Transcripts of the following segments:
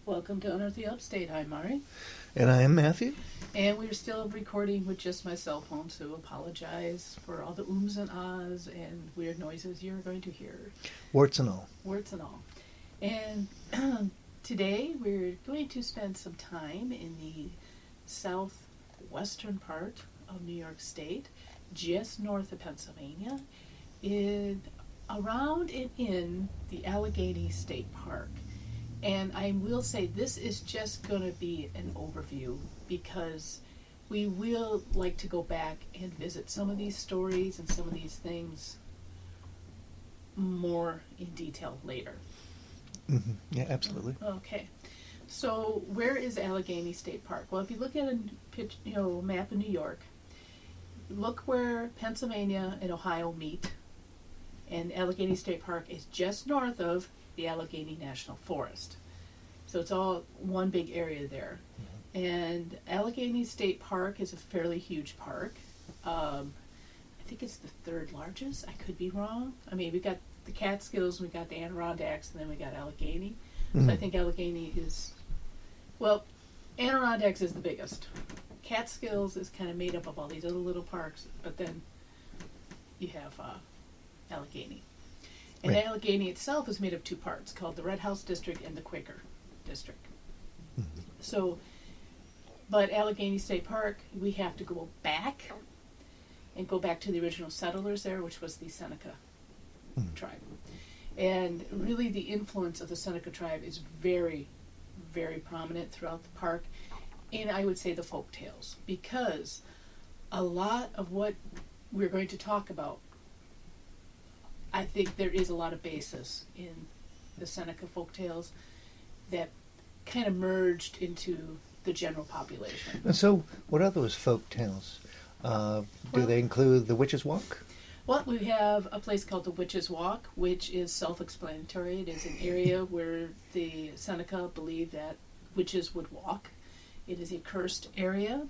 Welcome to Unearth the Upstate. I'm Mari. And I am Matthew. And we're still recording with just my cell phone, so apologize for all the oohs and ahs and weird noises you're going to hear. Warts and all. Warts and all. And today we're going to spend some time in the southwestern part of New York State, just north of Pennsylvania, around and in the Allegany State Park. And I will say this is just going to be an overview because we will like to go back and visit some of these stories and some of these things more in detail later. Mm-hmm. Yeah, absolutely. Okay. So where is Allegany State Park? Well, if you look at a map of New York, look where Pennsylvania and Ohio meet. And Allegany State Park is just north of the Allegany National Forest. So it's all one big area there. Mm-hmm. And Allegany State Park is a fairly huge park. I think it's the third largest. I could be wrong. I mean, we got the Catskills, we got the Adirondacks, and then we got Allegany. Mm-hmm. So I think Allegany is, well, Adirondacks is the biggest. Catskills is kind of made up of all these other little parks, but then you have Allegany. And right. Allegany itself is made of two parts, called the Red House District and the Quaker District. Mm-hmm. So, but Allegany State Park, we have to go back and go back to the original settlers there, which was the Seneca tribe. And really the influence of the Seneca tribe is very, very prominent throughout the park. And I would say the folk tales, because a lot of what we're going to talk about, I think there is a lot of basis in the Seneca folk tales that kind of merged into the general population. And so, what are those folk tales? Do they include the Witch's Walk? Well, we have a place called the Witch's Walk, which is self-explanatory. It is an area where the Seneca believed that witches would walk. It is a cursed area,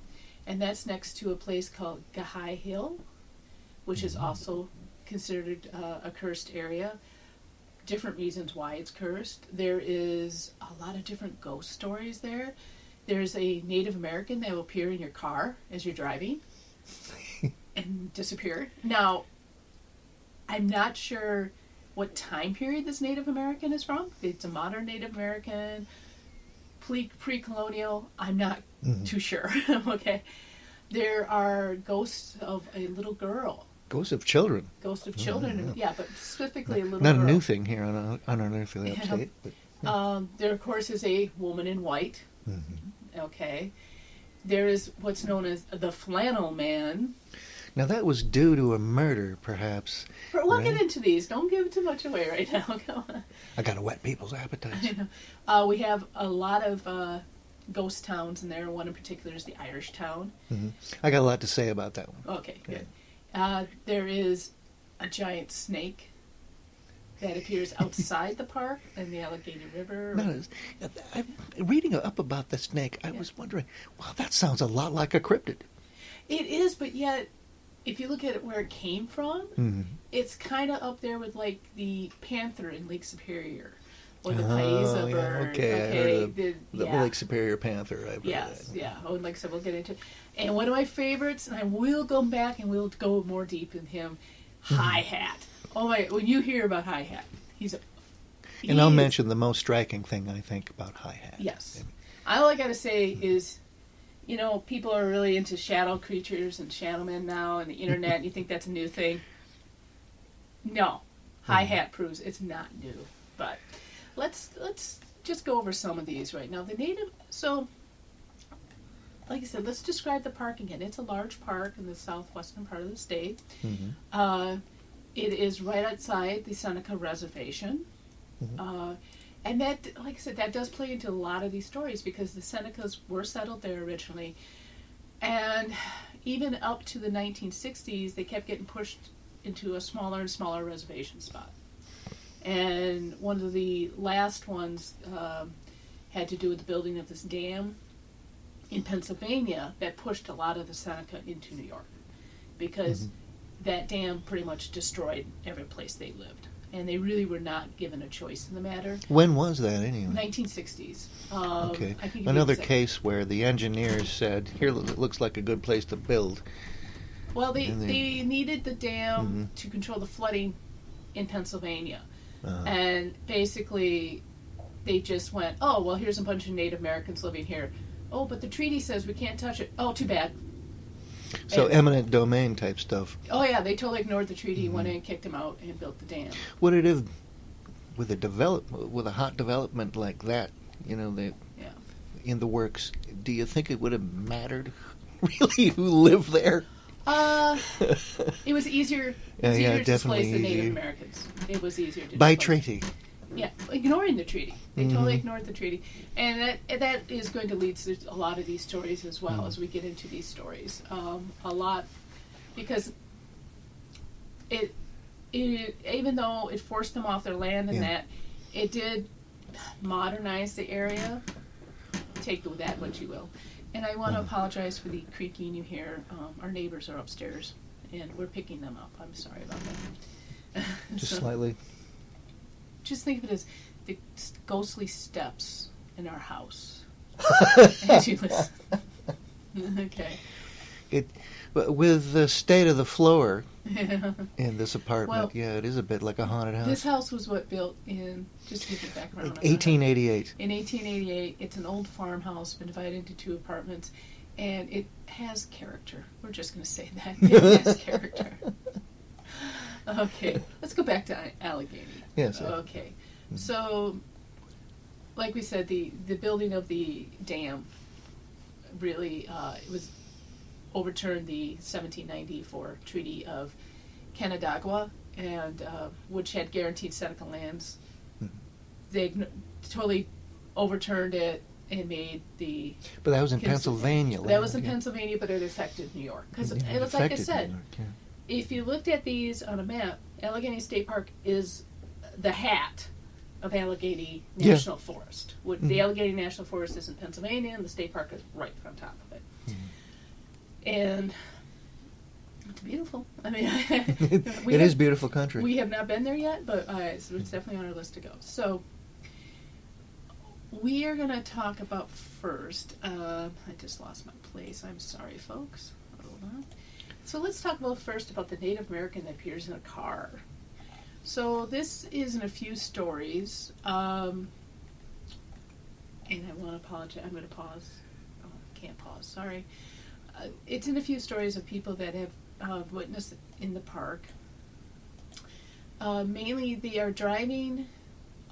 and that's next to a place called Gahai Hill, which is also considered a cursed area. Different reasons why it's cursed. There is a lot of different ghost stories there. There's a Native American that will appear in your car as you're driving and disappear. Now, I'm not sure what time period this Native American is from. If it's a modern Native American, pre-colonial, I'm not too sure. Okay. There are ghosts of a little girl. Ghosts of children. Ghosts of children, yeah, but specifically a little not girl. A new thing here on Unearth the Upstate. But, yeah. There, of course, is a woman in white. Mm-hmm. Okay. There is what's known as the flannel man. Now, that was due to a murder, perhaps. We'll get into these. Don't give too much away right now. Go on. I got to whet people's appetites. We have a lot of ghost towns in there. One in particular is the Irish town. Mm-hmm. I got a lot to say about that one. Okay, good. There is a giant snake that appears outside the park in the Allegheny River. I'm reading up about the snake. I was wondering, wow, that sounds a lot like a cryptid. It is, but yet, if you look at it where it came from, it's kind of up there with like the panther in Lake Superior. Or the Paisa bird. Okay, I heard of the Lake Superior panther. Yes, yeah. Oh, and like I said, we'll get into it. And one of my favorites, and I will go back and we'll go more deep in him, High Hat. Oh my, when you hear about High Hat, I'll mention the most striking thing I think about High Hat. Yes. All I got to say is, people are really into shadow creatures and shadow men now and the internet, and you think that's a new thing. No. High Hat proves it's not new. But let's just go over some of these right now. So, like I said, let's describe the park again. It's a large park in the southwestern part of the state. Mm-hmm. It is right outside the Seneca Reservation. Mm-hmm. And that, like I said, that does play into a lot of these stories because the Senecas were settled there originally. And even up to the 1960s, they kept getting pushed into a smaller and smaller reservation spot. And one of the last ones had to do with the building of this dam in Pennsylvania that pushed a lot of the Seneca into New York because that dam pretty much destroyed every place they lived. and they really were not given a choice in the matter. When was that anyway? 1960s. Okay. I can give you Another exact- case where the engineers said, "Here it looks like a good place to build." Well, they and they- needed the dam Mhm. to control the flooding in Pennsylvania. Uh, And basically, they just went, oh, well, here's a bunch of Native Americans living here. Oh, but the treaty says we can't touch it. Oh, too bad. so And- eminent domain type stuff. Oh, yeah, they totally ignored the treaty, went in, kicked them out, and built the dam. Would it have, with a hot development like that, Yeah. in the works? Do you think it would have mattered, really, who lived there? It was easier. Yeah, It was easier to definitely displace the Native easier. Americans. It was easier to By displace. treaty. Yeah, ignoring the treaty. They totally Mhm. ignored the treaty, and that is going to lead to a lot of these stories as well as we get into these stories. A lot, because it even though it forced them off their land and Yeah. that, it did modernize the area. Take that what you will. And I want to apologize for the creaking you hear. Our neighbors are upstairs, and we're picking them up. I'm sorry about that. Just So- slightly. Just think of it as the ghostly steps in our house as you listen. Okay. With the state of the floor Yeah. in this apartment, Well, it is a bit like a haunted house. This house was built in, just to get it back around. Like 1888. In 1888, it's an old farmhouse, been divided into 2 apartments, and it has character. We're just going to say that. It has character. Okay, let's go back to Allegany. Yes. Okay, so, like we said, the building of the dam really it was overturned the 1794 Treaty of Canandaigua, and which had guaranteed Seneca lands. They totally overturned it and made the. But that was in Pennsylvania. That was in yeah. Pennsylvania, but it affected New York because Yeah, it was like I affected said. New York, yeah. If you looked at these on a map, Allegany State Park is the hat of Allegany Yeah. National Forest. The Allegany National Forest is in Pennsylvania, and the state park is right on top of it. And it's beautiful. I mean, It is beautiful country. We have not been there yet, but it's definitely on our list to go. So we are going to talk about first. I just lost my place. I'm sorry, folks. Hold on. So let's talk first about the Native American that appears in a car. So this is in a few stories, and I want to apologize. I'm going to pause. Oh, I can't pause. Sorry. It's in a few stories of people that have witnessed it in the park. Mainly, they are driving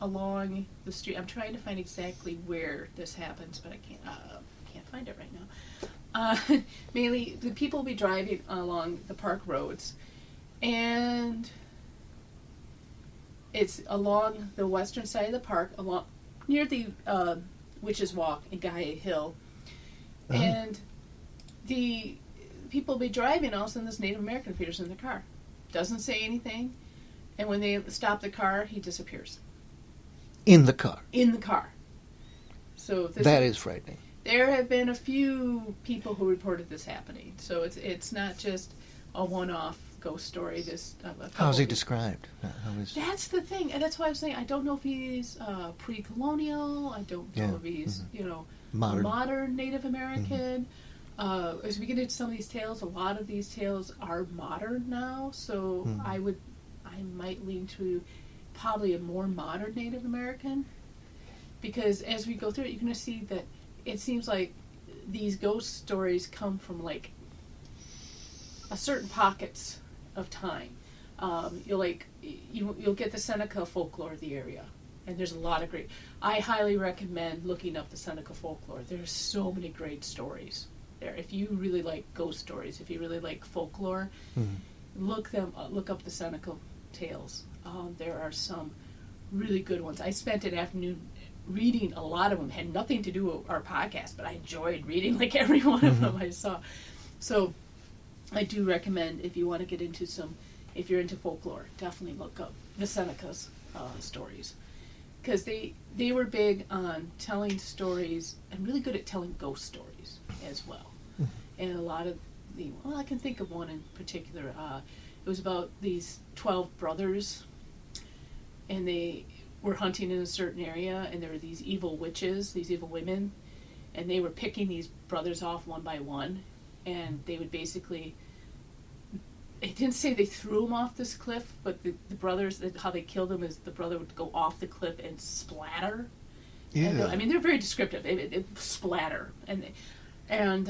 along the street. I'm trying to find exactly where this happens, but I can't find it right now. Mainly, the people will be driving along the park roads, and it's along the western side of the park, along near the Witch's Walk in Gaia Hill, and the people will be driving. All of a sudden, this Native American appears in the car, doesn't say anything, and when they stop the car, he disappears In the car. in the car. So That is frightening. There have been a few people who reported this happening, so it's not just a one-off ghost story. How is he described? That's the thing, and that's why I was saying I don't know if he's pre-colonial. I don't know if he's modern Native American. As we get into some of these tales, a lot of these tales are modern now, so I might lean to probably a more modern Native American, because as we go through it, you're going to see that it seems like these ghost stories come from like a certain pockets of time. You'll get the Seneca folklore of the area, and there's a lot of great. I highly recommend looking up the Seneca folklore. There's so many great stories there. If you really like ghost stories, if you really like folklore, look up the Seneca tales. There are some really good ones. I spent an afternoon reading a lot of them. Had nothing to do with our podcast, but I enjoyed reading like every one of them I saw. So I do recommend, if you want to get into if you're into folklore, definitely look up the Seneca's stories, because they were big on telling stories and really good at telling ghost stories as well. And a lot of I can think of one in particular. It was about these 12 brothers and they were hunting in a certain area, and there were these evil witches, these evil women, and they were picking these brothers off one by one, and they would basically, it didn't say they threw them off this cliff, but the brothers, how they killed them is the brother would go off the cliff and splatter. Yeah. And I mean, they're very descriptive. It splatter. And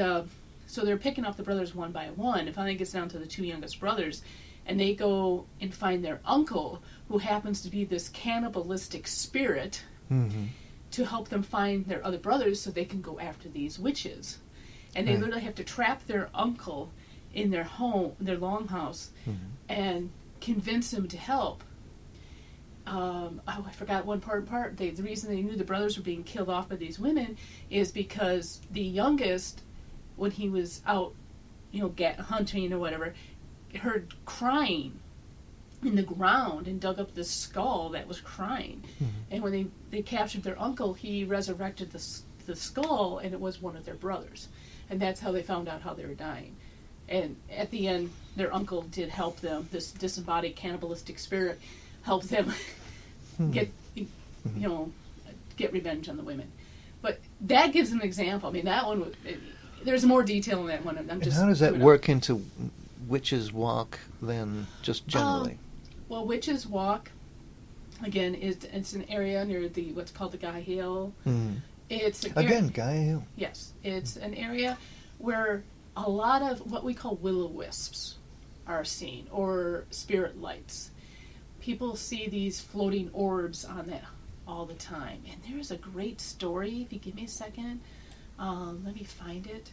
so they're picking off the brothers one by one. It finally gets down to the two youngest brothers, and they go and find their uncle, who happens to be this cannibalistic spirit, to help them find their other brothers so they can go after these witches. And they literally have to trap their uncle in their home, their longhouse, and convince him to help. I forgot one part. The reason they knew the brothers were being killed off by these women is because the youngest, when he was out, hunting or whatever, heard crying in the ground and dug up this skull that was crying. And when they captured their uncle, he resurrected the skull, and it was one of their brothers. And that's how they found out how they were dying. And at the end, their uncle did help them. This disembodied cannibalistic spirit helped them get revenge on the women. But that gives an example. I mean, that one, there's more detail in that one. And how does that work into Witch's Walk then, just generally? Well, Witch's Walk, again, it's an area near what's called the Guy Hill. It's an Guy Hill. Yes, it's an area where a lot of what we call will-o-wisps are seen, or spirit lights. People see these floating orbs on that all the time. And there is a great story, if you give me a second. Let me find it.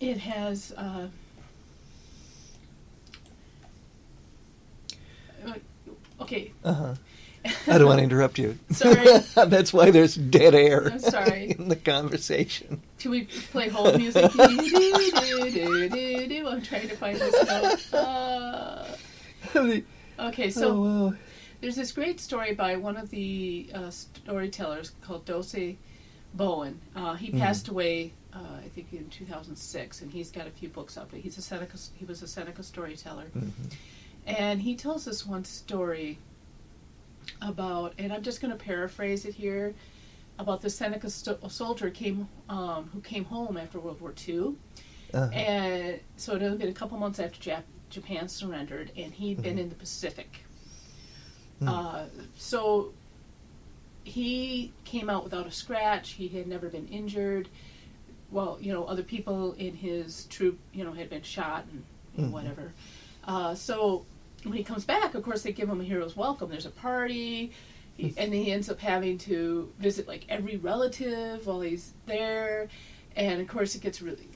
It has... okay. I don't want to interrupt you. Sorry. That's why there's dead air. I'm sorry. In the conversation. Should we play hold music? I'm trying to find this note. Okay, so there's this great story by one of the storytellers called Dosey Bowen. He passed away, I think, in 2006, and he's got a few books out. But he was a Seneca storyteller, and he tells this one story about, and I'm just going to paraphrase it here, about the Seneca soldier who came home after World War II, and so it had been a couple months after Japan surrendered, and he'd been in the Pacific. So he came out without a scratch. He had never been injured. Well, other people in his troop, had been shot and whatever. So when he comes back, of course, they give him a hero's welcome. There's a party, and he ends up having to visit like every relative while he's there. And of course, it gets really,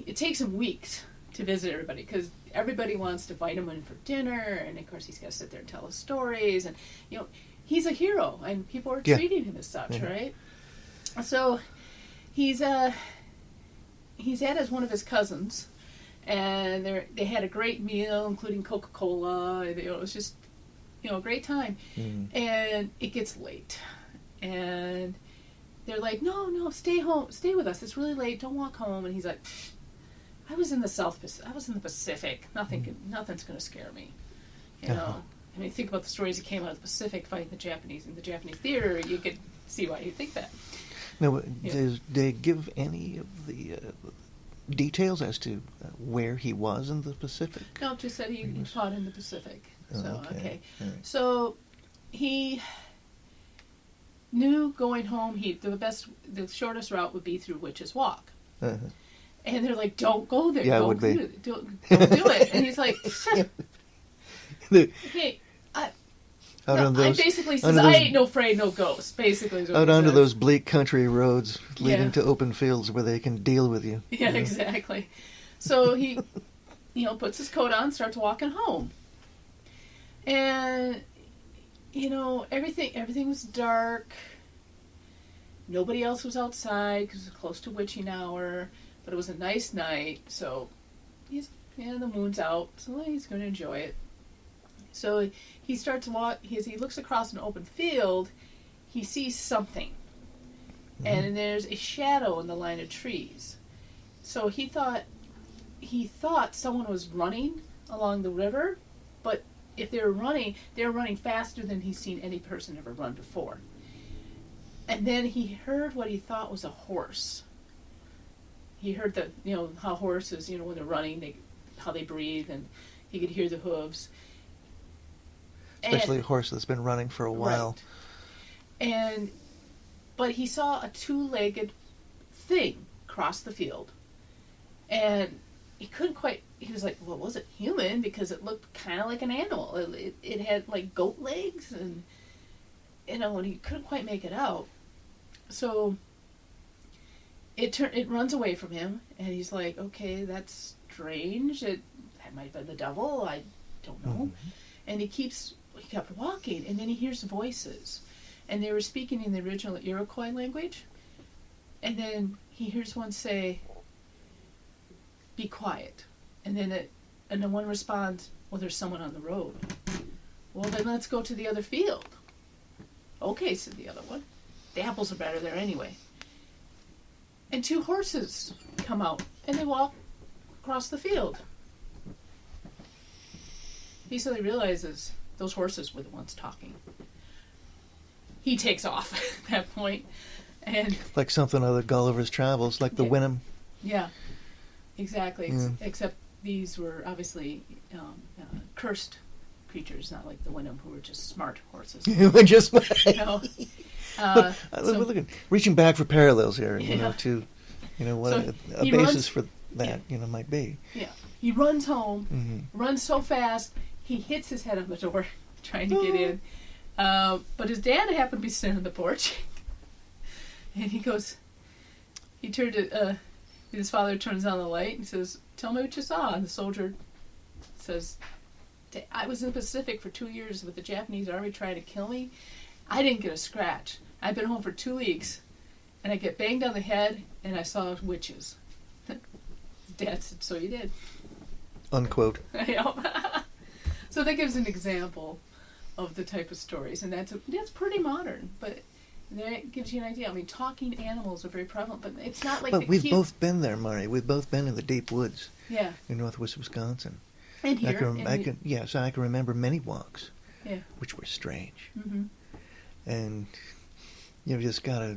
it takes him weeks to visit everybody, because everybody wants to invite him in for dinner, and of course he's got to sit there and tell his stories, and he's a hero, and people are treating him as such, right? So he's at one of his cousins, and they had a great meal, including Coca-Cola. It was just a great time, and it gets late, and they're like, no, stay home, stay with us, it's really late, don't walk home. And he's like, I was in the Pacific. Nothing's going to scare me. I mean, think about the stories that came out of the Pacific fighting the Japanese in the Japanese theater. You could see why you think that. Now, did they give any of the details as to where he was in the Pacific? No, just said he fought in the Pacific. So, okay. Right. So he knew going home, the shortest route would be through Witch's Walk. And they're like, don't go there. Don't do it. And he's like, hey, I basically says, I ain't no afraid, no ghost, basically. Out onto those bleak country roads leading to open fields where they can deal with you. Yeah, exactly. So he, puts his coat on, starts walking home. And, everything was dark. Nobody else was outside because it was close to witching hour. But it was a nice night, so the moon's out, so he's going to enjoy it. So he starts as he looks across an open field, he sees something. And there's a shadow in the line of trees. So he thought someone was running along the river, but if they were running faster than he's seen any person ever run before. And then he heard what he thought was a horse. He heard how horses, when they're running, how they breathe, and he could hear the hooves. Especially a horse that's been running for a while. Right. But he saw a two-legged thing cross the field. And he couldn't quite, he was like, well, was it human? Because it looked kind of like an animal. It had like goat legs, and, and he couldn't quite make it out. So it runs away from him, and he's like, okay, that's strange. That might have been the devil. I don't know. Mm-hmm. And he kept walking, and then he hears voices. And they were speaking in the original Iroquois language. And then he hears one say, be quiet. And then one responds, well, there's someone on the road. Well, then let's go to the other field. Okay, said the other one. The apples are better there anyway. And two horses come out, and they walk across the field. He suddenly realizes those horses were the ones talking. He takes off at that point, and like something out of Gulliver's Travels, like the Wenham. Yeah, exactly. Yeah. Except these were obviously cursed creatures, not like the Wenham, who were just smart horses. Just so, reaching back for parallels here, to what a basis for that might be. Yeah, he runs home, runs so fast he hits his head on the door trying to get in. But his dad happened to be sitting on the porch, and his father turns on the light and says, "Tell me what you saw." And the soldier says, "I was in the Pacific for 2 years with the Japanese army trying to kill me. I didn't get a scratch. I've been home for 2 weeks, and I get banged on the head, and I saw witches." Dad said, "So you did." Unquote. So that gives an example of the type of stories, and that's pretty modern, but that gives you an idea. I mean, talking animals are very prevalent, but it's not like. But we've both been there, Murray. We've both been in the deep woods. Yeah. In northwest Wisconsin. And here. I can remember many walks. Yeah. Which were strange. Mm-hmm. And you just gotta.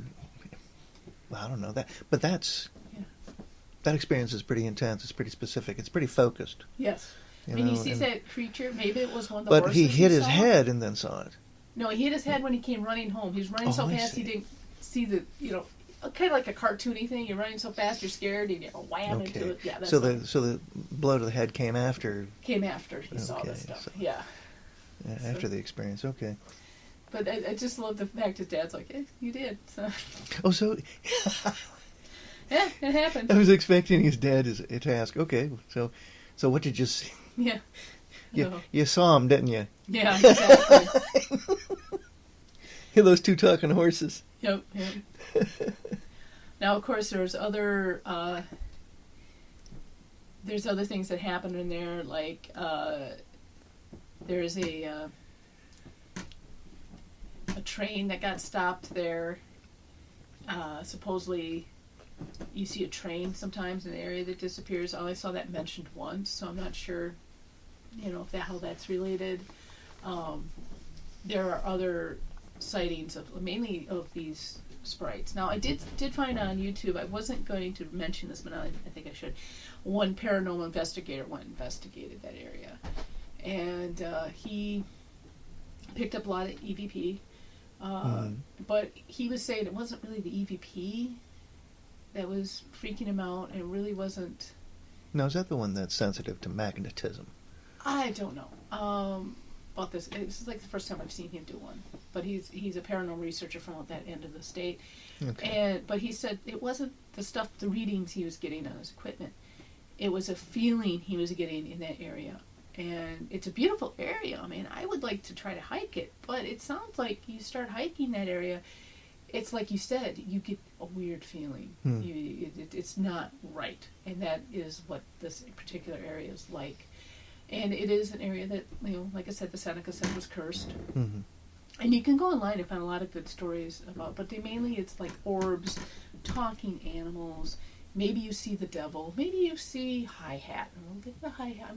Well, I don't know that, but that experience is pretty intense. It's pretty specific. It's pretty focused. Yes. He sees that creature. Maybe it was one of the horses. But he hit his head and then saw it. No, he hit his head when he came running home. He was running so fast he didn't see the, kind of like a cartoony thing. You're running so fast, you're scared, and you wham into it. Yeah, that's so the blow to the head came after. He saw this stuff. So, yeah. After the experience. Okay. But I just love the fact his dad's like, you did. So. Oh, so. Yeah, it happened. I was expecting his dad to ask, okay, so what did you see? Yeah. You saw him, didn't you? Yeah, exactly. Hear those two talking horses. Yep. Now, of course, there's other things that happen in there, like there's a train that got stopped there. Supposedly, you see a train sometimes in the area that disappears. I only saw that mentioned once, so I'm not sure, how that's related. There are other sightings mainly of these sprites. Now, I did find on YouTube. I wasn't going to mention this, but I think I should. One paranormal investigator investigated that area, and he picked up a lot of EVP. But he was saying it wasn't really the EVP that was freaking him out. It really wasn't. Now, is that the one that's sensitive to magnetism? I don't know about this. It's like the first time I've seen him do one. But he's a paranormal researcher from that end of the state. Okay. But he said it wasn't the readings he was getting on his equipment. It was a feeling he was getting in that area. And it's a beautiful area. I mean, I would like to try to hike it, but it sounds like you start hiking that area, it's like you said, you get a weird feeling. It's not right. And that is what this particular area is like. And it is an area that, like I said, the Seneca said was cursed. Mm-hmm. And you can go online and find a lot of good stories about, but it's like orbs, talking animals. Maybe you see the devil. Maybe you see hi-hat. Look at the hi-hat.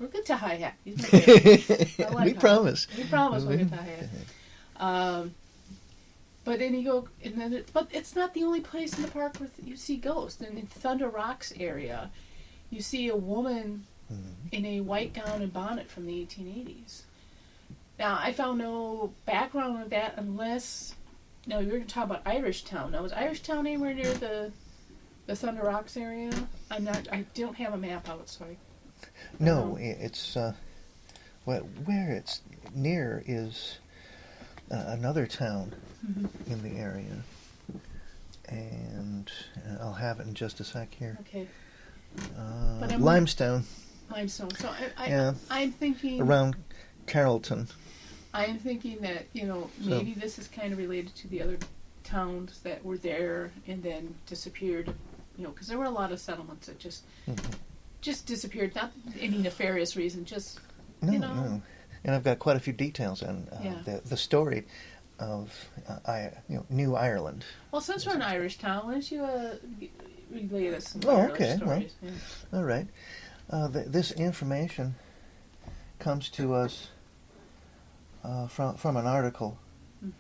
We'll get to Hi-Hat. He's my favorite. I like We Hi-Hat. promise. We promise we'll get to Hi-Hat. But then you go, but it's not the only place in the park where you see ghosts. In Thunder Rocks area, you see a woman in a white gown and bonnet from the 1880s. Now, I found no background on that unless... Now, you were going to talk about Irish Town. Now, is Irish Town anywhere near the Thunder Rocks area? I don't have a map out, so No, it's... where it's near is another town in the area. And I'll have it in just a sec here. Okay. Limestone. Limestone. So Yeah. I'm thinking... Around Carrollton. I'm thinking that, maybe this is kind of related to the other towns that were there and then disappeared, because there were a lot of settlements that just disappeared, not any nefarious reason, just, No. And I've got quite a few details on the story of New Ireland. Well, since we're in Irish Town, why don't you relay us some okay. stories? Well, all right. This information comes to us from an article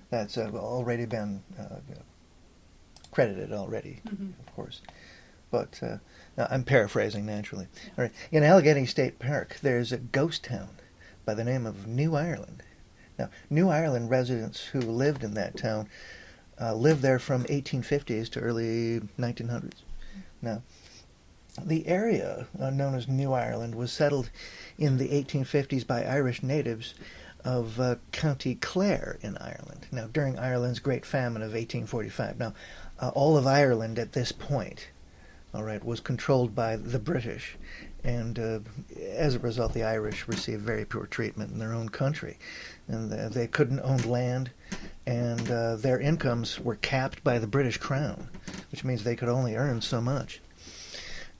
that's already been credited already, of course. But I'm paraphrasing, naturally. All right. In Allegany State Park, there's a ghost town by the name of New Ireland. Now, New Ireland residents who lived in that town lived there from 1850s to early 1900s. Now, the area known as New Ireland was settled in the 1850s by Irish natives of County Clare in Ireland. Now, during Ireland's Great Famine of 1845. Now, all of Ireland at this point, all right, was controlled by the British, and as a result, the Irish received very poor treatment in their own country, and they couldn't own land, and their incomes were capped by the British Crown, which means they could only earn so much.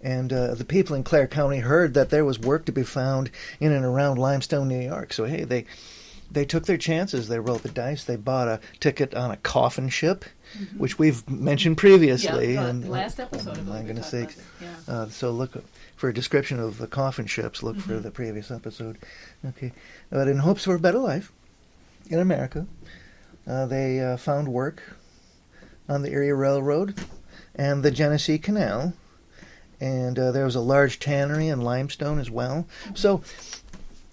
And the people in Clare County heard that there was work to be found in and around Limestone, New York. So, hey, they took their chances. They rolled the dice. They bought a ticket on a coffin ship, which we've mentioned previously. Yeah, and last episode. Oh, my goodness sakes. Yeah. So look for a description of the coffin ships. Look for the previous episode. Okay. But in hopes for a better life in America, they found work on the Erie Railroad and the Genesee Canal. And there was a large tannery in Limestone as well. So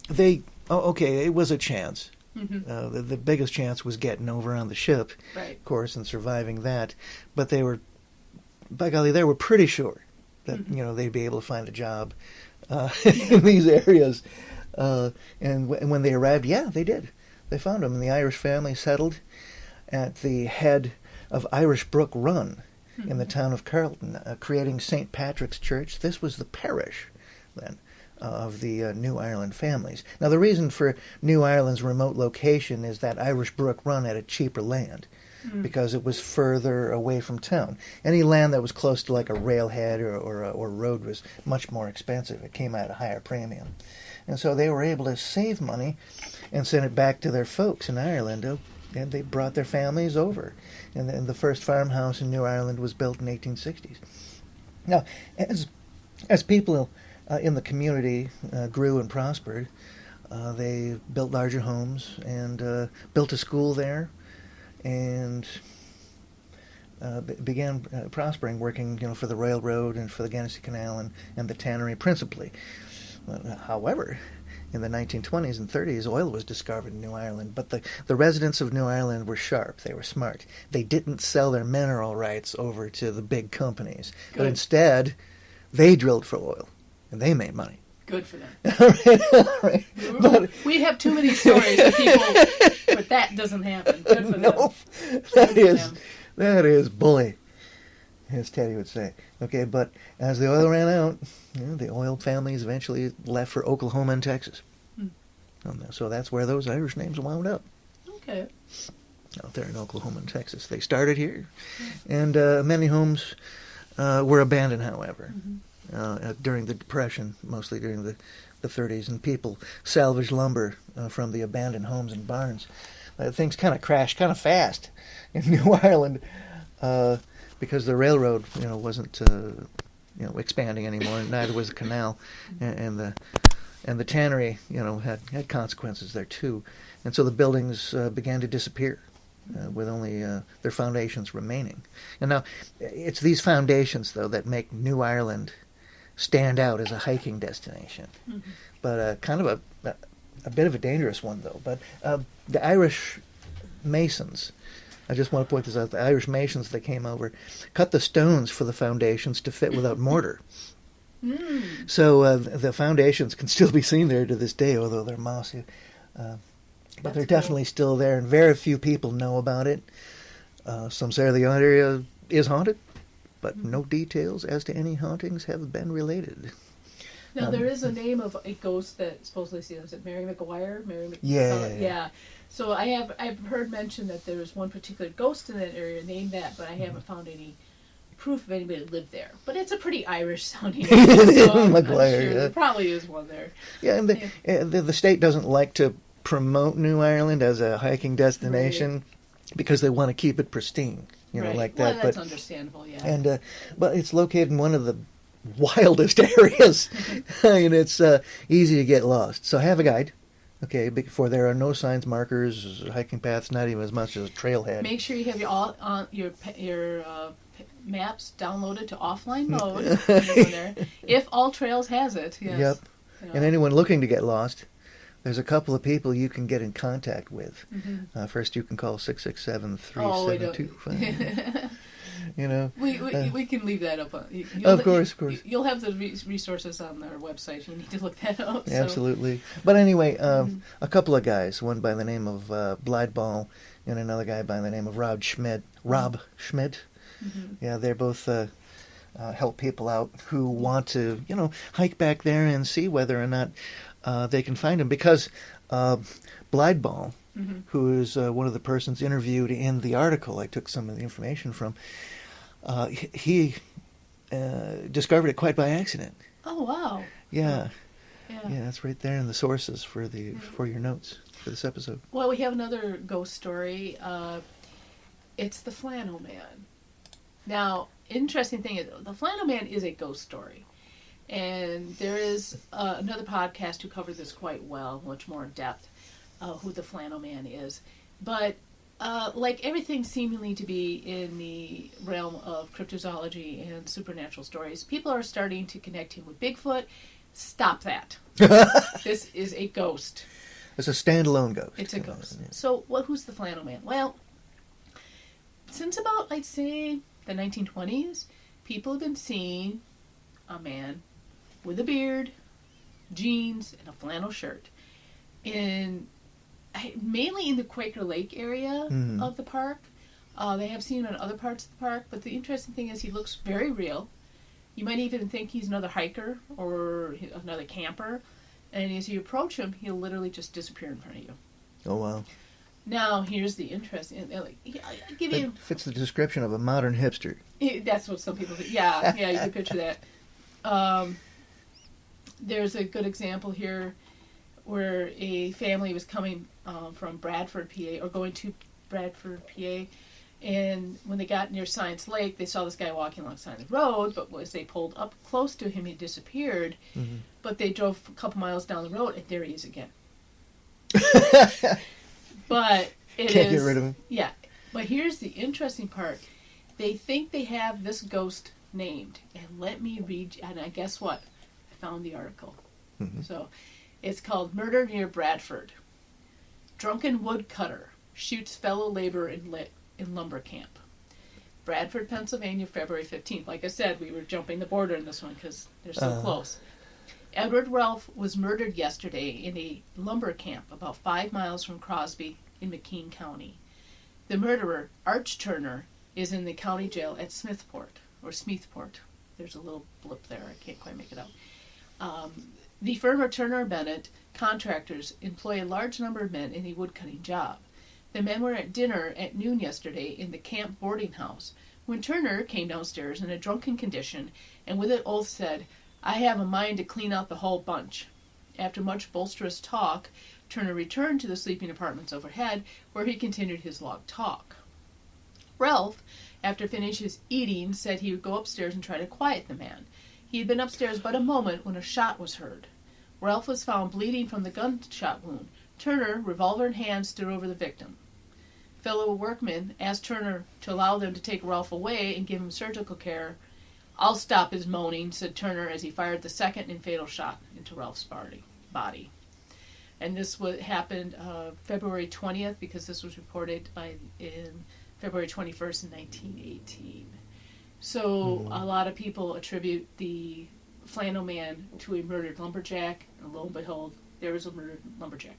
it was a chance. The biggest chance was getting over on the ship, right, of course, and surviving that. But they were pretty sure that they'd be able to find a job in these areas. And when they arrived, they did. They found them, and the Irish family settled at the head of Irish Brook Run in the town of Carrollton, creating St. Patrick's Church. This was the parish, then, of the New Ireland families. Now, the reason for New Ireland's remote location is that Irish Brook Run had a cheaper land because it was further away from town. Any land that was close to like a railhead or road was much more expensive. It came at a higher premium. And so they were able to save money and send it back to their folks in Ireland. And they brought their families over. And the first farmhouse in New Ireland was built in the 1860s. Now, as people in the community grew and prospered, they built larger homes and built a school there and began prospering, working for the railroad and for the Genesee Canal and the tannery principally. However, in the 1920s and 30s, oil was discovered in New Ireland, but the residents of New Ireland were sharp. They were smart. They didn't sell their mineral rights over to the big companies, but instead, they drilled for oil, and they made money. Good for them. All right. But we have too many stories of people where that doesn't happen. Good for them. Nope. That is bully, as Teddy would say. Okay, but as the oil ran out, the oil families eventually left for Oklahoma and Texas. So that's where those Irish names wound up. Okay. Out there in Oklahoma and Texas. They started here, and many homes were abandoned, however, during the Depression, mostly during the 30s, and people salvaged lumber from the abandoned homes and barns. Things kind of crashed kind of fast in New Ireland because the railroad, wasn't expanding anymore, and neither was the canal, and And the tannery, had consequences there too. And so the buildings began to disappear with only their foundations remaining. And now it's these foundations, though, that make New Ireland stand out as a hiking destination. Mm-hmm. But kind of a bit of a dangerous one, though. But the Irish Masons, I just want to point this out, the Irish Masons that came over cut the stones for the foundations to fit without mortar. Mm. So the foundations can still be seen there to this day, although they're mossy. But they're definitely still there, and very few people know about it. Some say the area is haunted, but no details as to any hauntings have been related. Now, there is a name of a ghost that supposedly sees. Is it Mary McGuire? Yeah. So I've heard mention that there was one particular ghost in that area named that, but I haven't found any proof of anybody that lived there. But it's a pretty Irish sounding name. So I'm sure there probably is one there. Yeah, and the state doesn't like to promote New Ireland as a hiking destination because they want to keep it pristine, like that. Well, that's understandable, yeah. And but it's located in one of the wildest areas, and it's easy to get lost. So have a guide. Okay, before there are no signs, markers, hiking paths, not even as much as a trailhead. Make sure you have your maps downloaded to offline mode. There. If All Trails has it, yes. Yep. And anyone looking to get lost, there's a couple of people you can get in contact with. Mm-hmm. First, you can call 667-3725. We can leave that up. Of course. You'll have the resources on our website. You need to look that up. Absolutely. But anyway, a couple of guys, one by the name of Blideball and another guy by the name of Rob Schmidt. Mm-hmm. Yeah, they're both help people out who want to, hike back there and see whether or not they can find him. Because Blideball, mm-hmm. who is one of the persons interviewed in the article I took some of the information from, he discovered it quite by accident. Oh, wow. Yeah. Yeah, that's right there in the sources for your notes for this episode. Well, we have another ghost story. It's the Flannel Man. Now, interesting thing is, the Flannel Man is a ghost story. And there is another podcast who covers this quite well, much more in depth, who the Flannel Man is. But like everything seemingly to be in the realm of cryptozoology and supernatural stories, people are starting to connect him with Bigfoot. Stop that. This is a ghost. It's a standalone ghost. It's a ghost. Yeah. So who's the Flannel Man? Well, since about, I'd say, the 1920s, people have been seeing a man with a beard, jeans, and a flannel shirt mainly in the Quaker Lake area of the park. They have seen him in other parts of the park, but the interesting thing is he looks very real. You might even think he's another hiker or another camper, and as you approach him, he'll literally just disappear in front of you. Oh, wow. Now, here's the interesting... It fits the description of a modern hipster. That's what some people think. Yeah, you can picture that. There's a good example here where a family was coming from Bradford, PA, or going to Bradford, PA, and when they got near Science Lake, they saw this guy walking alongside the road, but as they pulled up close to him, he disappeared. Mm-hmm. But they drove a couple miles down the road, and there he is again. But it Can't get rid of him. Yeah. But here's the interesting part. They think they have this ghost named. And let me read, and guess what? I found the article. Mm-hmm. So, it's called Murder Near Bradford. Drunken woodcutter shoots fellow laborer in lumber camp. Bradford, Pennsylvania, February 15th. Like I said, we were jumping the border in this one because they're so close. Edward Ralph was murdered yesterday in a lumber camp about 5 miles from Crosby in McKean County. The murderer, Arch Turner, is in the county jail at Smithport. There's a little blip there. I can't quite make it out. The firm of Turner Bennett contractors employ a large number of men in a woodcutting job. The men were at dinner at noon yesterday in the camp boarding house when Turner came downstairs in a drunken condition and with an oath said, "I have a mind to clean out the whole bunch." After much boisterous talk, Turner returned to the sleeping apartments overhead, where he continued his long talk. Ralph, after finishing his eating, said he would go upstairs and try to quiet the man. He had been upstairs but a moment when a shot was heard. Ralph was found bleeding from the gunshot wound. Turner, revolver in hand, stood over the victim. Fellow workmen asked Turner to allow them to take Ralph away and give him surgical care. "I'll stop his moaning," said Turner as he fired the second and fatal shot into Ralph's body. And this happened February 20th, because this was reported in February 21st in 1918. So a lot of people attribute the Flannel Man to a murdered lumberjack, and lo and behold, there was a murdered lumberjack.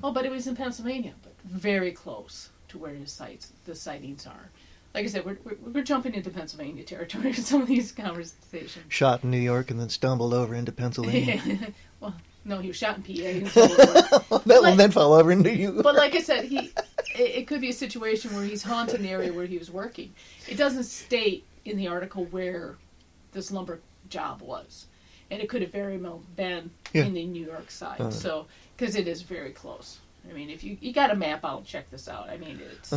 Oh, but it was in Pennsylvania, but very close to where the sightings are. Like I said, we're jumping into Pennsylvania territory with some of these conversations. Shot in New York and then stumbled over into Pennsylvania. Well, no, he was shot in PA. And that will then fall over into you. But like I said, it could be a situation where he's haunting the area where he was working. It doesn't state in the article where this lumber job was. And it could have very well been in the New York side. So, because it is very close. I mean, if you got a map, I'll check this out. I mean, it's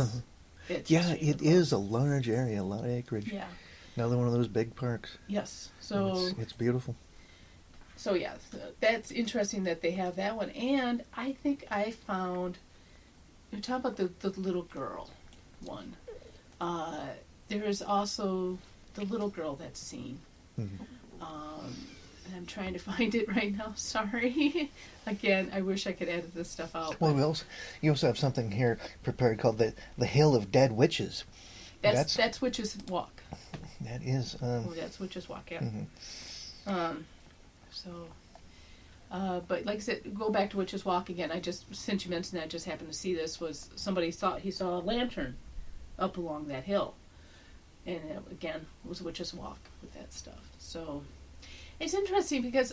it is a large area, a lot of acreage. Yeah. Another one of those big parks. Yes. So it's beautiful. So yeah, that's interesting that they have that one. And I think I found, you're talking about the little girl one. There is also the little girl that's seen. Mm-hmm. And I'm trying to find it right now. Sorry. Again, I wish I could edit this stuff out. Well, you also have something here prepared called the Hill of Dead Witches. That's Witches Walk. That is. That's Witches Walk. Yeah. Mm-hmm. But like I said, go back to Witches Walk again. Since you mentioned that, I just happened to see this. Was somebody thought he saw a lantern up along that hill, and again, it was Witches Walk with that stuff. So. It's interesting because,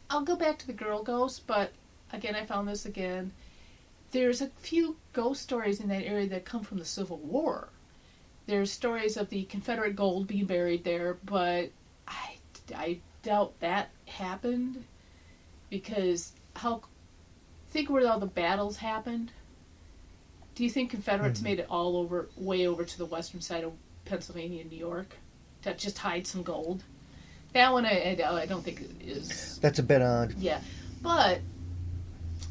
I'll go back to the girl ghost, but again, I found this again. There's a few ghost stories in that area that come from the Civil War. There's stories of the Confederate gold being buried there, but I doubt that happened because think where all the battles happened. Do you think Confederates made it way over to the western side of Pennsylvania and New York to just hide some gold? That one I don't think is... That's a bit odd. Yeah. But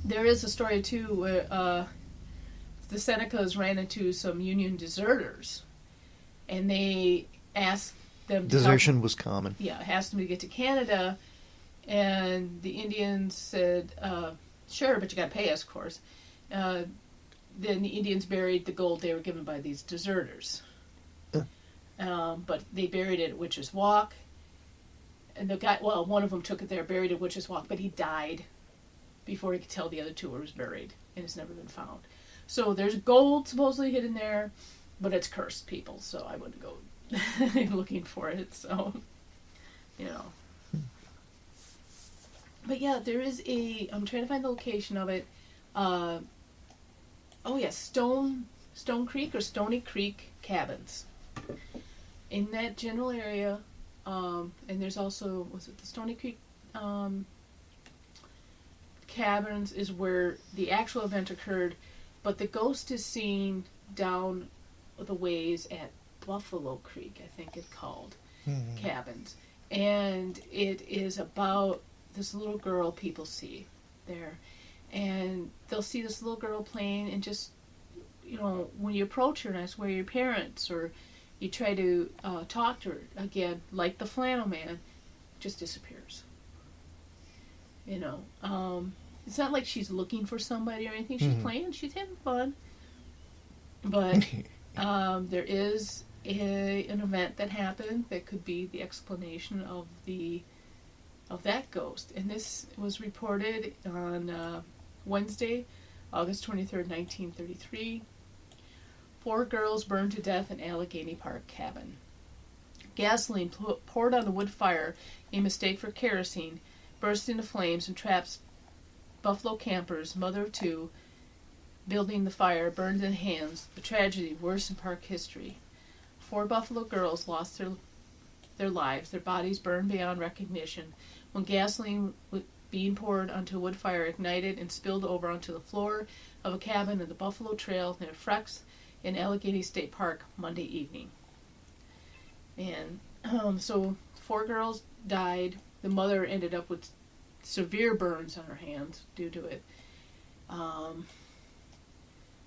there is a story, too, where the Senecas ran into some Union deserters, and they asked them to Desertion was common. Yeah, asked them to get to Canada, and the Indians said, sure, but you got to pay us, of course. Then the Indians buried the gold they were given by these deserters. But they buried it at Witches Walk. And the guy, one of them took it there, buried at Witches Walk, but he died before he could tell the other two where it was buried, and it's never been found. So there's gold supposedly hidden there, but it's cursed, people, so I wouldn't go looking for it, so, But yeah, there is I'm trying to find the location of it. Stone Creek or Stony Creek cabins. In that general area, and there's also, was it the Stony Creek cabins is where the actual event occurred, but the ghost is seen down the ways at Buffalo Creek, I think it's called, cabins. And it is about this little girl people see there. And they'll see this little girl playing, and just, when you approach her and ask where are your parents, or you try to talk to her, again, like the Flannel Man, just disappears. It's not like she's looking for somebody or anything. She's playing, she's having fun. But there is an event that happened that could be the explanation of that ghost. And this was reported on Wednesday, August 23rd, 1933. 4 girls burned to death in Allegany Park cabin. Gasoline poured on the wood fire in mistake for kerosene burst into flames and traps Buffalo campers, mother of 2, building the fire, burned in hands. The tragedy, worst in park history. 4 Buffalo girls lost their lives. Their bodies burned beyond recognition when gasoline being poured onto a wood fire ignited and spilled over onto the floor of a cabin in the Buffalo Trail near Frex in Allegany State Park Monday evening. And so 4 girls died. The mother ended up with severe burns on her hands due to it.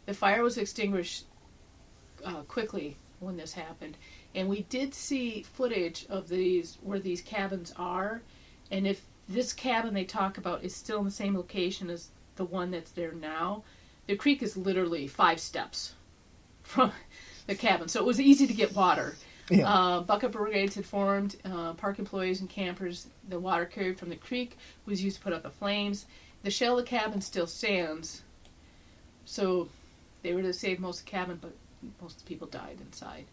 The fire was extinguished quickly when this happened, and we did see footage of where these cabins are, and if this cabin they talk about is still in the same location as the one that's there now, the creek is literally 5 steps from the cabin, so it was easy to get water. Yeah. Bucket brigades had formed, park employees and campers. The water carried from the creek was used to put out the flames. The shell of the cabin still stands, so they were to save most of the cabin, but most of the people died inside.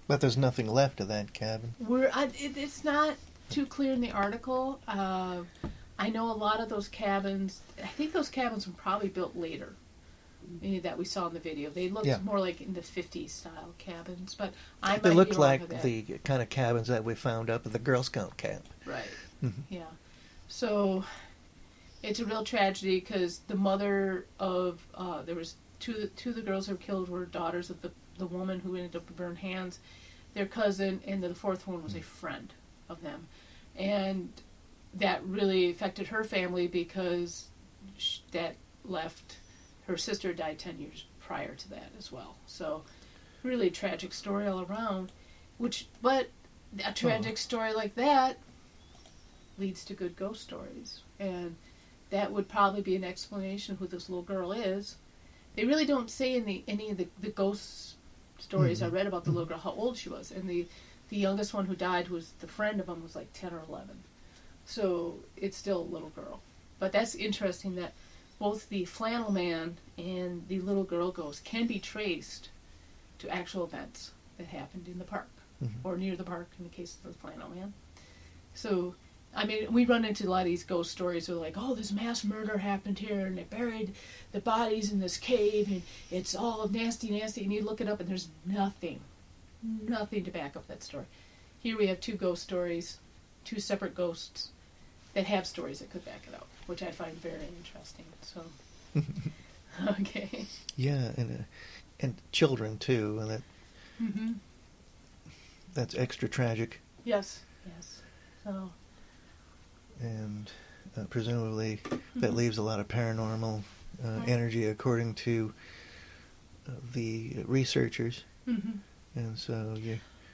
But there's nothing left of that cabin. It's not too clear in the article. I know a lot of those cabins, I think those cabins were probably built later that we saw in the video. They looked more like in the 50s style cabins, but They looked like the kind of cabins that we found up at the Girl Scout camp. Right. Yeah. So it's a real tragedy because the mother of there was two of the girls who were killed were daughters of the woman who ended up with burned hands. Their cousin, and the fourth one was a friend of them, and that really affected her family because that left. Her sister died 10 years prior to that as well. So, really tragic story all around. But a tragic story like that leads to good ghost stories. And that would probably be an explanation of who this little girl is. They really don't say in any of the ghost stories I read about the little girl how old she was. And the youngest one who died was the friend of them was like 10 or 11. So, it's still a little girl. But that's interesting that both the flannel man and the little girl ghost can be traced to actual events that happened in the park or near the park in the case of the flannel man. So, I mean, we run into a lot of these ghost stories where like, oh, this mass murder happened here and they buried the bodies in this cave and it's all nasty, and you look it up and there's nothing to back up that story. Here we have 2 ghost stories, 2 separate ghosts that have stories that could back it up, which I find very interesting. So, okay. Yeah, and children too, and that's extra tragic. Yes. So. And presumably that leaves a lot of paranormal energy, according to the researchers. And so,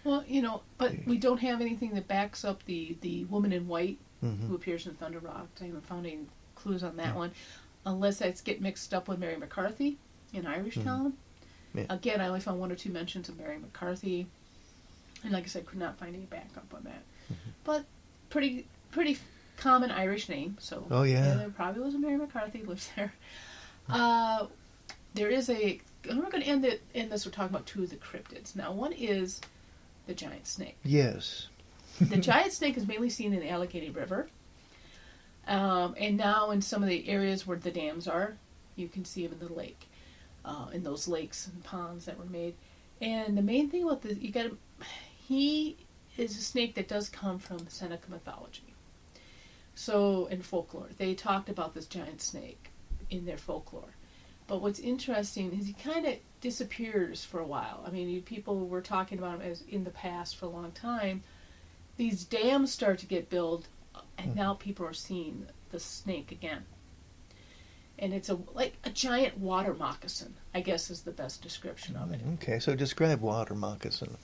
Well, but we don't have anything that backs up the woman in white who appears in Thunder Rock. I haven't found any clues on that one, unless that's get mixed up with Mary McCarthy in Irishtown. Yeah. Again, I only found 1 or 2 mentions of Mary McCarthy, and like I said, could not find any backup on that. But pretty common Irish name, so there probably was a Mary McCarthy who lives there. There is and we're going to end this. We're talking about 2 of the cryptids. Now, one is the giant snake. Yes. The giant snake is mainly seen in the Allegany River. And now in some of the areas where the dams are, you can see him in the lake. In those lakes and ponds that were made. And the main thing about he is a snake that does come from Seneca mythology. So, in folklore, they talked about this giant snake in their folklore. But what's interesting is he kind of disappears for a while. I mean, people were talking about him as in the past for a long time. These dams start to get built, and now people are seeing the snake again. And it's like a giant water moccasin, I guess is the best description of it. Okay, so describe water moccasin.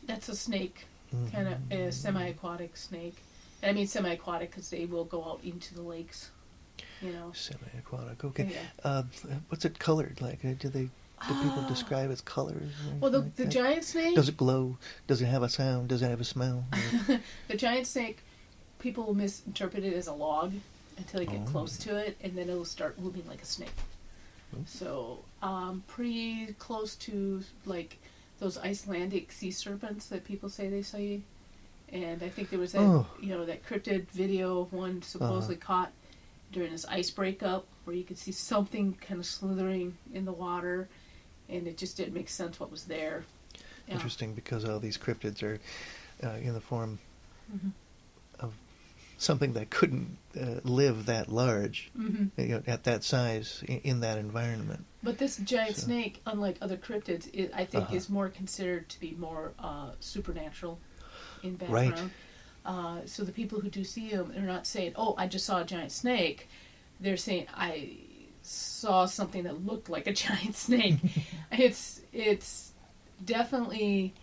That's a snake, kind of a semi-aquatic snake. And I mean semi-aquatic because they will go out into the lakes, Semi-aquatic, okay. Yeah. What's it colored like? Do people describe its colors? Well, the giant snake... Does it glow? Does it have a sound? Does it have a smell? The giant snake, people will misinterpret it as a log until they get close to it, and then it'll start moving like a snake. So, pretty close to, like, those Icelandic sea serpents that people say they see. And I think there was that, that cryptid video of one supposedly caught during this ice breakup where you could see something kind of slithering in the water, and it just didn't make sense what was there. Yeah. Interesting, because all these cryptids are in the form of something that couldn't live that large, at that size, in that environment. But this giant snake, unlike other cryptids, I think is more considered to be more supernatural in background. So the people who do see them are not saying, "Oh, I just saw a giant snake." They're saying, "I saw something that looked like a giant snake." It's definitely,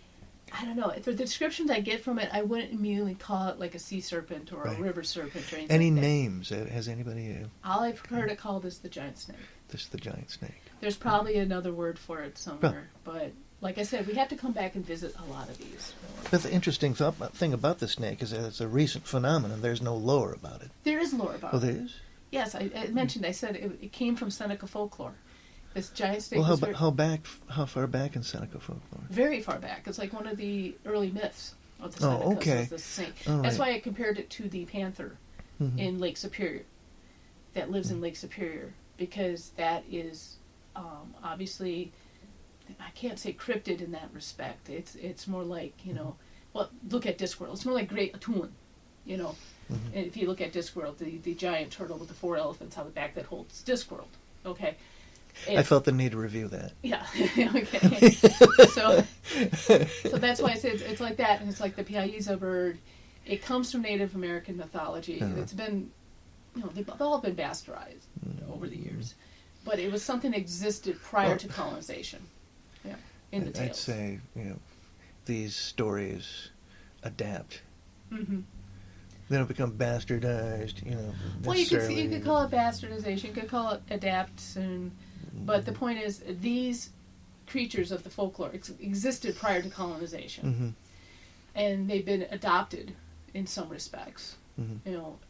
I don't know. The descriptions I get from it, I wouldn't immediately call it like a sea serpent or a river serpent or anything. Any like that. names? Has anybody? All I've heard it called is the giant snake. This is the giant snake. There's probably another word for it somewhere, but like I said, we have to come back and visit a lot of these. But the interesting thing about the snake is that it's a recent phenomenon. There's no lore about it. There is lore about it. Oh, there is? Yes, I mentioned. I said it came from Seneca folklore. This giant snake. Well, how far back in Seneca folklore? Very far back. It's like one of the early myths of the Senecas. Oh, okay. Was the snake. All That's right. why I compared it to the panther in Lake Superior, that lives in Lake Superior, because that is obviously, I can't say cryptid in that respect. It's more like, well, look at Discworld. It's more like Great Atoon, And if you look at Discworld, the giant turtle with the 4 elephants on the back that holds Discworld, okay? I felt the need to review that. Yeah, okay. So that's why I say it's like that, and it's like the Piaiza bird. It comes from Native American mythology. It's been, they've all been bastardized over the years. But it was something that existed prior to colonization. Yeah, in the tales. I'd say, these stories adapt. Mm-hmm. They don't become bastardized, Well, you necessarily. could call it bastardization, you could call it adaptation, but the point is, these creatures of the folklore existed prior to colonization, and they've been adopted in some respects,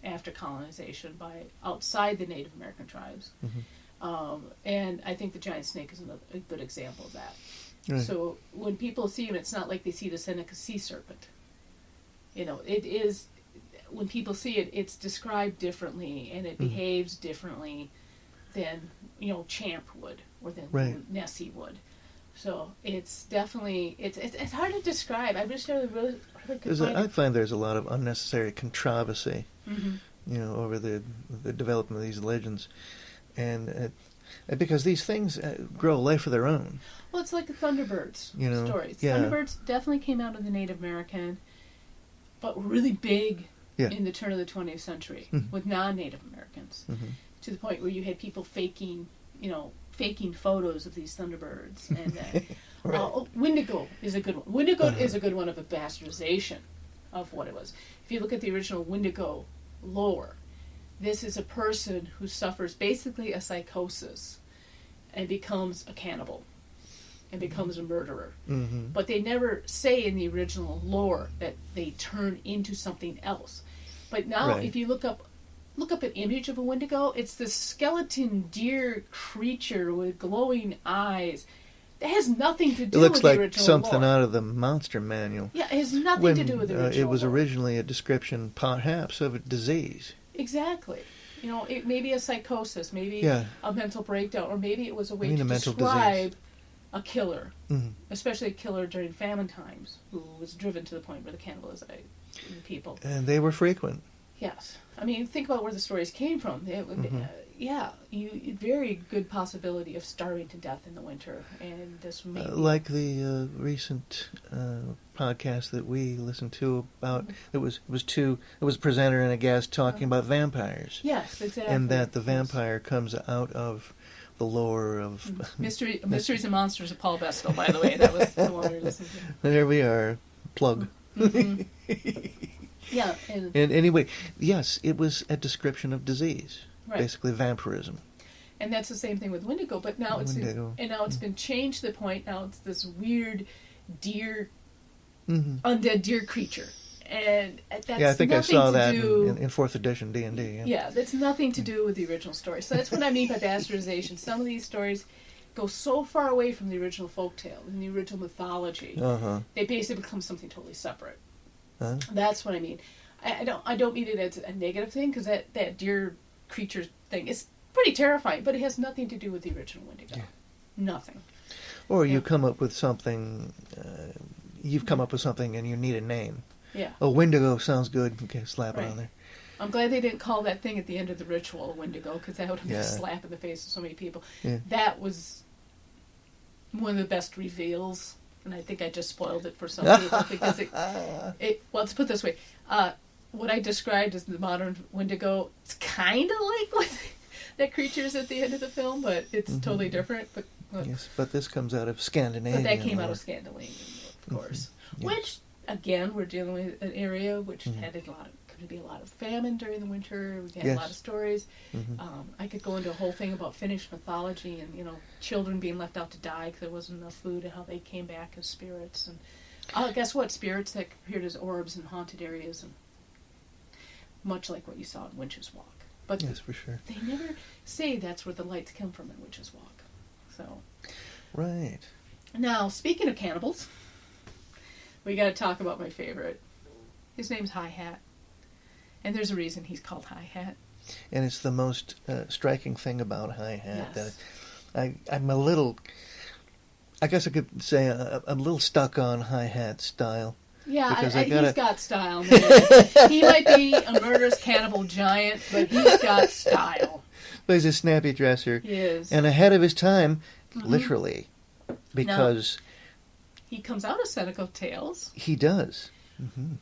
after colonization by outside the Native American tribes. And I think the giant snake is a good example of that. Right. So when people see him, it's not like they see the Seneca sea serpent. It is, when people see it, it's described differently, and it behaves differently than, Champ would, or than Nessie would. So it's definitely, it's hard to describe. I wish there really could find I find there's a lot of unnecessary controversy, over the development of these legends. And because these things grow a life of their own. Well, it's like the Thunderbirds stories. Yeah. Thunderbirds definitely came out of the Native American, but really big in the turn of the 20th century with non-Native Americans, to the point where you had people faking photos of these Thunderbirds. And Wendigo is a good one. Wendigo is a good one of a bastardization of what it was. If you look at the original Wendigo lore, this is a person who suffers basically a psychosis and becomes a cannibal and becomes a murderer. But they never say in the original lore that they turn into something else. But now, if you look up an image of a Wendigo, it's this skeleton deer creature with glowing eyes. It has nothing to do with the original lore. It looks like something out of the Monster Manual. Yeah, it has nothing to do with the original it was lore. originally a description, perhaps, of a disease. Exactly. It may be a psychosis, maybe a mental breakdown, or maybe it was a way to describe a killer, especially a killer during famine times, who was driven to the point where the cannibalized people. And they were frequent. Yes. I mean, think about where the stories came from. It would very good possibility of starving to death in the winter, and this may be like the recent podcast that we listened to about it was a presenter and a guest talking about vampires. Yes, exactly. And that the vampire comes out of the lore of Mysteries and Monsters of Paul Bestel. By the way, that was the one we were listening to. There we are, plug. Yeah, and anyway, yes, it was a description of disease, right. Basically vampirism. And that's the same thing with Wendigo, but now it's been changed to the point. Now it's this weird undead deer creature, and that's I think I saw that in 4th edition D&D. Yeah, that's nothing to do with the original story. So that's what I mean by bastardization. Some of these stories go so far away from the original folktale and the original mythology, they basically become something totally separate. That's what I mean. I don't mean it as a negative thing, because that deer creature thing is pretty terrifying, but it has nothing to do with the original Wendigo. Yeah. Nothing. Or you come up with something. You've come up with something, and you need a name. Yeah. Oh, Wendigo sounds good. Okay, slap it on there. I'm glad they didn't call that thing at the end of the ritual a Wendigo, because that would have been a slap in the face of so many people. Yeah. That was one of the best reveals and I think I just spoiled it for some people because well, let's put it this way. What I described as the modern Wendigo, it's kind of like what that creature's at the end of the film, but it's totally different. But yes, but this comes out of Scandinavia. But that came out of Scandinavia, of course. Yes. Which, again, we're dealing with an area which had could be a lot of famine during the winter. We had a lot of stories. I could go into a whole thing about Finnish mythology and, children being left out to die because there wasn't enough food and how they came back as spirits. And guess what? Spirits that appeared as orbs in haunted areas, and much like what you saw in Witch's Walk. But yes, for sure. They never say that's where the lights come from in Witch's Walk. So, right. Now, speaking of cannibals, we got to talk about my favorite. His name's High Hat. And there's a reason he's called High Hat. And it's the most striking thing about High Hat. Yes. That I'm a little, I guess I could say, I'm a little stuck on High Hat style. Yeah, he's got style, man. He might be a murderous cannibal giant, but he's got style. But he's a snappy dresser. He is. And ahead of his time, literally, because... Now, he comes out of Seneca Tales. He does.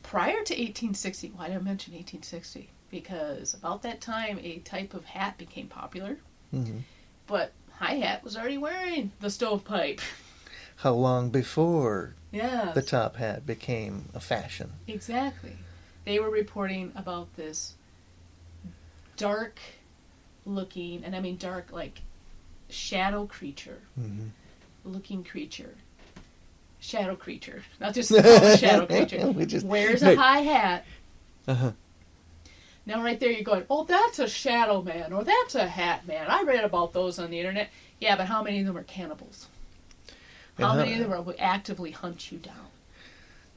Prior to 1860. Why did I mention 1860? Because about that time, a type of hat became popular. But High Hat was already wearing the stovepipe. How long before Yeah. the top hat became a fashion? Exactly. They were reporting about this dark looking, and I mean dark like shadow creature looking creature. Shadow creature. Not just a shadow creature. Wears a high hat. Now right there you're going, oh, that's a shadow man, or that's a hat man. I read about those on the internet. Yeah, but how many of them are cannibals? How many of them will actively hunt you down?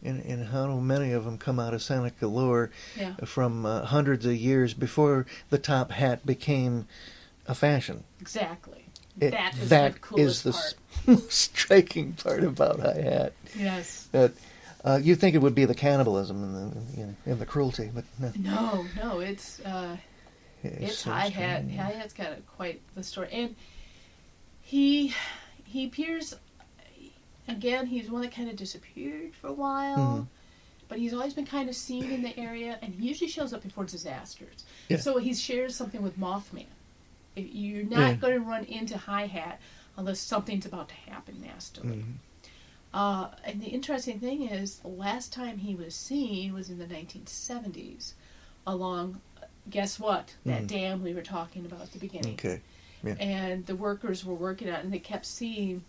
And how many of them come out of Seneca lore from hundreds of years before the top hat became a fashion? Exactly. That is the coolest part. Most striking part about High Hat. Yes. That you think it would be the cannibalism and the cruelty, but no. No, it's so High Hat. strange. High Hat's got quite the story, and he appears again. He's one that kind of disappeared for a while, but he's always been kind of seen in the area, and he usually shows up before disasters. Yeah. So he shares something with Mothman. You're not going to run into High Hat unless something's about to happen nastily. And the interesting thing is, the last time he was seen was in the 1970s, along, guess what? That dam we were talking about at the beginning. Okay. Yeah. And the workers were working on it, and they kept seeing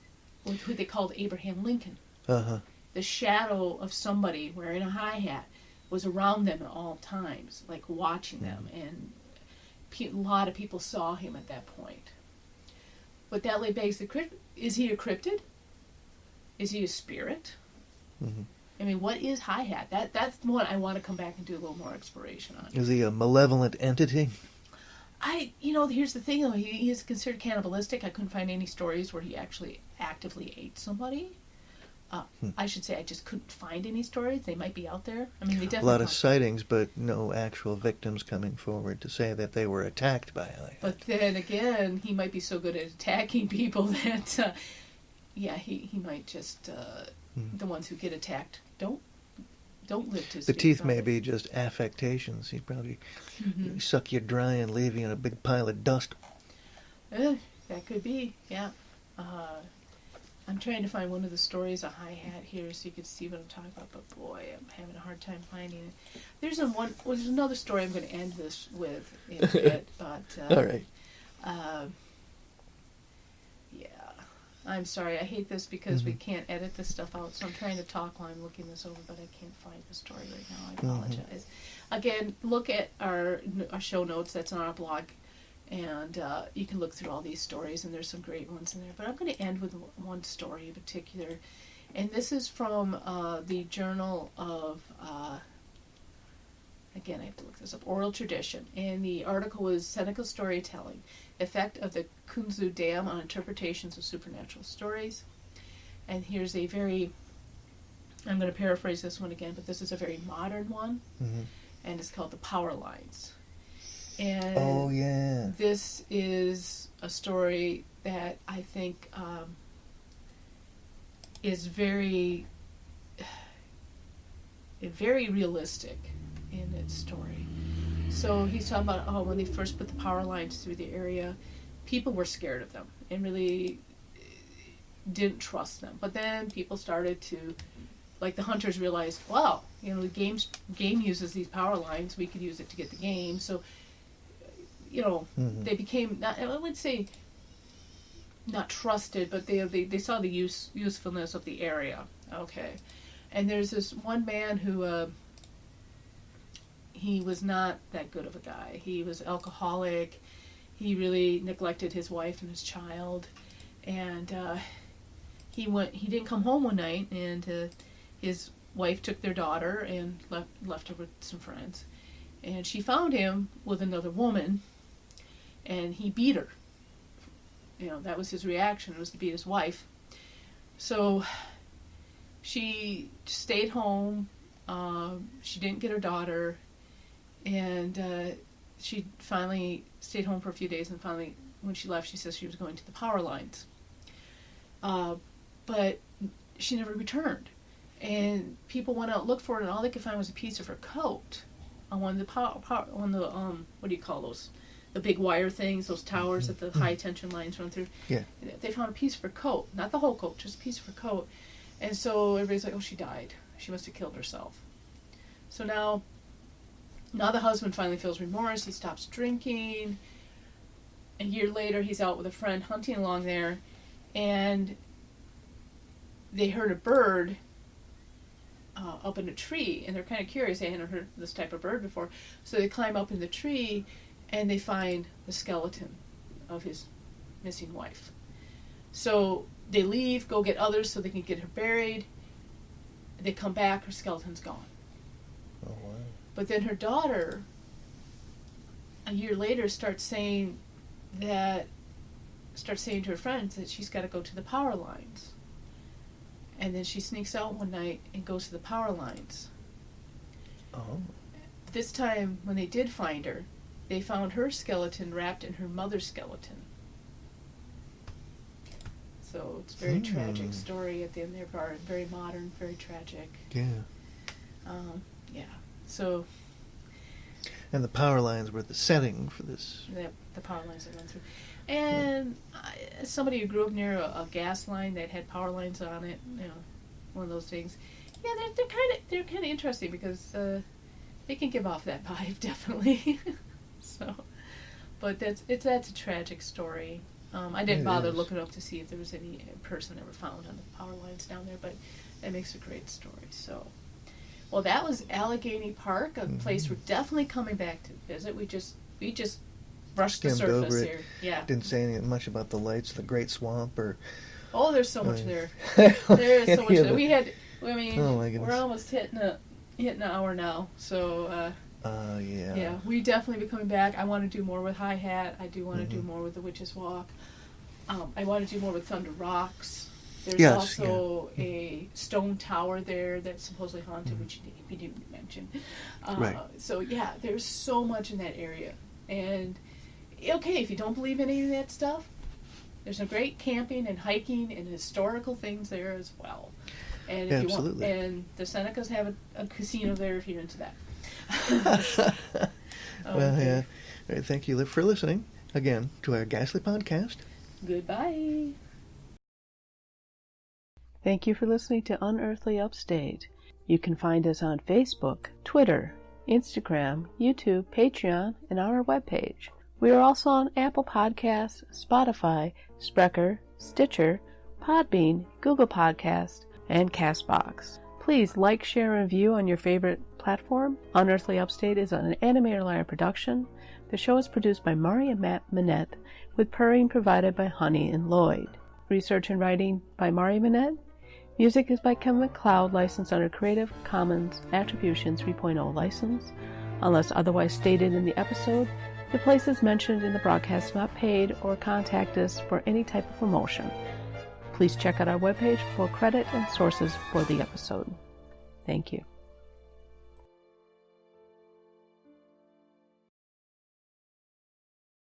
who they called Abraham Lincoln. The shadow of somebody wearing a high hat was around them at all times, like watching them, and a lot of people saw him at that point. But that begs the question, is he a cryptid? Is he a spirit? I mean, what is High Hat? That's the one I want to come back and do a little more exploration on. Is he a malevolent entity? Here's the thing, though. He is considered cannibalistic. I couldn't find any stories where he actually actively ate somebody. I should say I just couldn't find any stories. They might be out there. I mean, they definitely A lot of sightings, but no actual victims coming forward to say that they were attacked by High Hat. But then again, he might be so good at attacking people that, he might just, the ones who get attacked don't live to see. The teeth may be just affectations. He'd probably suck you dry and leave you in a big pile of dust. That could be, yeah. I'm trying to find one of the stories of High Hat here so you can see what I'm talking about, but boy, I'm having a hard time finding it. There's another story I'm going to end this with in a bit, but... All right. Yeah. I'm sorry, I hate this because we can't edit this stuff out, so I'm trying to talk while I'm looking this over, but I can't find the story right now. I apologize. Again, look at our show notes. That's on our blog. And you can look through all these stories, and there's some great ones in there. But I'm going to end with one story in particular. And this is from the Journal of, again, I have to look this up, Oral Tradition. And the article was Seneca Storytelling, Effect of the Kunzu Dam on Interpretations of Supernatural Stories. And here's a very, I'm going to paraphrase this one again, but this is a very modern one. And it's called The Power Lines. And this is a story that I think is very realistic in its story. So he's talking about when they first put the power lines through the area, people were scared of them and really didn't trust them. But then people started to, like the hunters realized, wow, the game uses these power lines, we could use it to get the game. So, they became, not, I would say, not trusted, but they saw the usefulness of the area. Okay. And there's this one man who, he was not that good of a guy. He was alcoholic. He really neglected his wife and his child. And he didn't come home one night, and his wife took their daughter and left her with some friends. And she found him with another woman, and he beat her. That was his reaction, was to beat his wife. So she stayed home. She didn't get her daughter, and she finally stayed home for a few days, and finally, when she left, she says she was going to the power lines. But she never returned. And people went out and looked for her, and all they could find was a piece of her coat on one of the what do you call those? The big wire things, those towers that the high tension lines run through. Yeah. And they found a piece of her coat, not the whole coat, just a piece of her coat. And so everybody's like, oh, she died. She must have killed herself. So now the husband finally feels remorse. He stops drinking. A year later, he's out with a friend hunting along there, and they heard a bird up in a tree, and they're kind of curious. They hadn't heard this type of bird before. So they climb up in the tree, and they find the skeleton of his missing wife. So they leave, go get others so they can get her buried. They come back, her skeleton's gone. Oh, wow. But then her daughter, a year later, starts saying to her friends that she's got to go to the power lines. And then she sneaks out one night and goes to the power lines. Oh. This time, when they did find her, they found her skeleton wrapped in her mother's skeleton. So it's a very tragic story at the end there, very modern, very tragic. Yeah. Yeah. So. And the power lines were the setting for this. The power lines that run through. And somebody who grew up near a gas line that had power lines on it, one of those things. Yeah, they're kind of interesting because they can give off that vibe, definitely. So, but that's a tragic story. I didn't bother looking up to see if there was any person ever found on the power lines down there, but that makes a great story. So, well, that was Allegany Park, a place we're definitely coming back to visit. We just brushed the surface here. Yeah. Didn't say anything much about the lights, the Great Swamp, or. Oh, there's so much there. There is so much there. Oh my goodness. We're almost hitting an hour now, so. Yeah. Yeah, we definitely be coming back. I want to do more with High Hat. I do want to do more with the Witch's Walk. I want to do more with Thunder Rocks. There's also a stone tower there that's supposedly haunted, which you didn't mention. Right. So yeah, there's so much in that area. And okay, if you don't believe any of that stuff, there's some great camping and hiking and historical things there as well. And if you want, and the Senecas have a casino there if you're into that. Well, yeah. All right, thank you for listening again to our Ghastly podcast. Goodbye. Thank you for listening to Unearthly Upstate. You can find us on Facebook, Twitter, Instagram, YouTube, Patreon, and on our webpage. We are also on Apple Podcasts, Spotify, Spreaker, Stitcher, Podbean, Google Podcasts, and CastBox. Please like, share, and review on your favorite platform. Unearthly Upstate is an Animator Liar production. The show is produced by Mari and Matt Manette, with purring provided by Honey and Lloyd. Research and writing by Mari Manette. Music is by Kevin MacLeod, licensed under Creative Commons Attribution 3.0 license. Unless otherwise stated in the episode, the places mentioned in the broadcast are not paid or contact us for any type of promotion. Please check out our webpage for credit and sources for the episode. Thank you.